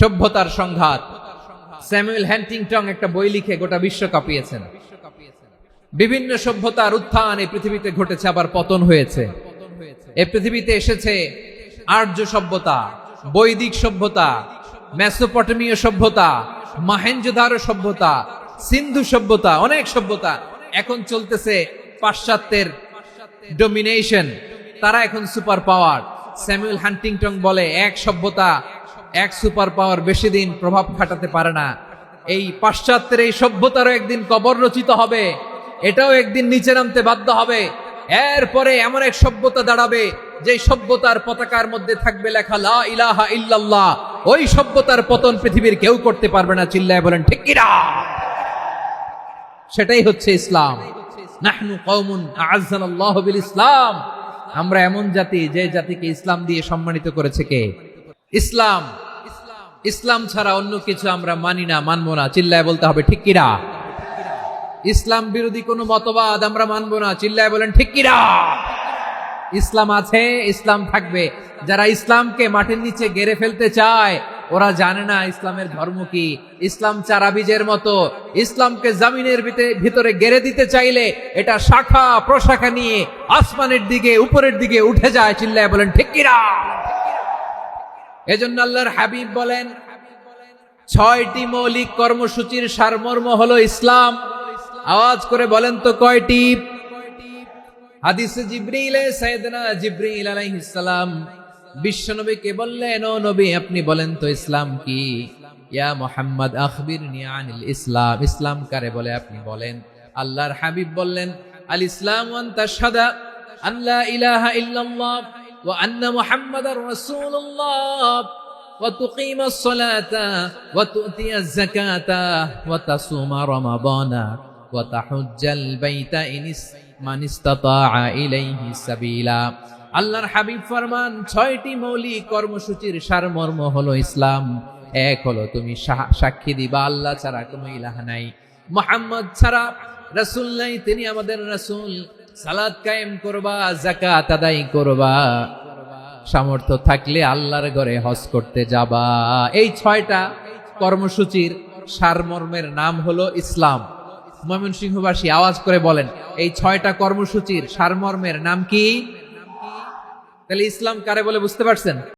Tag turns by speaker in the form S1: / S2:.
S1: সভ্যতার সংঘাত। Samuel Huntington একটা বই লিখে গোটা বিশ্ব কাঁপিয়েছেন। বিভিন্ন সভ্যতার উত্থান এই পৃথিবীতে ঘটেছে, আবার পতন হয়েছে। এই পৃথিবীতে এসেছে আর্য সভ্যতা, বৈদিক সভ্যতা, মেসোপটেমীয় সভ্যতা, মহেঞ্জোদারো সভ্যতা, সিন্ধু সভ্যতা, অনেক সভ্যতা। এখন চলতেছে পাশ্চাত্যের ডোমিনেশন, তারা এখন সুপার পাওয়ার। স্যামুয়েল হান্টিংটন বলে এক সভ্যতা, এক সুপার পাওয়ার বেশি দিন প্রভাব খাটাতে পারে না। এই পাশ্চাত্যের এই সভ্যতারও একদিন কবর রচিত হবে, এটাও একদিন নিচে নামতে বাধ্য হবে। এরপরে এমন এক সভ্যতা দাঁড়াবে যে সভ্যতার পতাকার মধ্যে থাকবে লেখা লা ইলাহা ইল্লাল্লাহ। ওই সভ্যতার পতন পৃথিবীর কেউ করতে পারবে না। চিল্লায় বলেন ঠিক কিনা? সেটাই হচ্ছে ইসলাম। নাহনু কওমুন আ'আজ্জানাল্লাহু বিল ইসলাম। আমরা এমন জাতি যে জাতিকে ইসলাম দিয়ে সম্মানিত করেছে কে? ইসলাম। ইসলাম ছাড়া অন্য কিছু আমরা মানি না, মানবো না। চিল্লায় বলতে হবে ঠিক কিনা? ইসলাম বিরোধী কোনো মতবাদ আমরা মানবো না। চিল্লায় বলেন ঠিক কিনা? ইসলাম আছে, ইসলাম থাকবে। যারা ইসলামকে মাটির নিচে গেড়ে ফেলতে চায় ওরা জানে না ইসলামের ধর্ম কি। ইসলাম চারা বীজের মতো, ইসলামকে জমিনের ভিতরে গেড়ে দিতে চাইলে এটা শাখা প্রশাখা নিয়ে আসমানের দিকে, উপরের দিকে উঠে যায়। চিল্লায় বলেন ঠিক কিনা? এজন্য আল্লাহর হাবিব বলেন ৬টি মৌলিক কর্মসূচির সারমর্ম হলো ইসলাম। আওয়াজ করে বলেন তো কয়টি? হাদিসে জিবরিলে সাইয়েদনা জিবরিল আলাইহিস সালাম বিশ্বনবীকে বললেন, ও নবী আপনি বলেন তো ইসলাম কি? ইয়া মুহাম্মদ আখবিরনি আনিল ইসলাম। ইসলাম কারে বলে আপনি বলেন। আল্লাহর হাবিব বললেন, আল ইসলামু আন তাশহাদা আন লা ইলাহা ইল্লাল্লাহ ওয়া আন্না মুহাম্মাদার রাসূলুল্লাহ ওয়া তুকিমাস সালাতা ওয়া তুতিয়াজ যাকাতা ওয়া তাসুমা রমাদানা ওয়া তাহুজ্জাল বাইতা মান ইসতাতাআ ইলাইহি সাবিলা। আল্লাহর হাবিব ফরমান ৬টি মৌলিক কর্মসূচির সারমর্ম হলো ইসলাম। এক হলো তুমি সাক্ষী দিবা আল্লাহ ছাড়া কোনো ইলাহ নাই, মুহাম্মদ ছাড়া রাসূল নাই, তিনি আমাদের রাসূল। সালাত কায়েম করবা, যাকাত আদায় করবা, সামর্থ্য থাকলে আল্লাহর ঘরে হজ করতে যাবা। এই ৬টা কর্মসূচির সারমর্মের নাম হলো ইসলাম। ময়মনসিংহবাসী আওয়াজ করে বলেন, এই ৬টা কর্মসূচির সারমর্মের নাম কি? তাহলে ইসলাম কারে বলে বুঝতে পারছেন?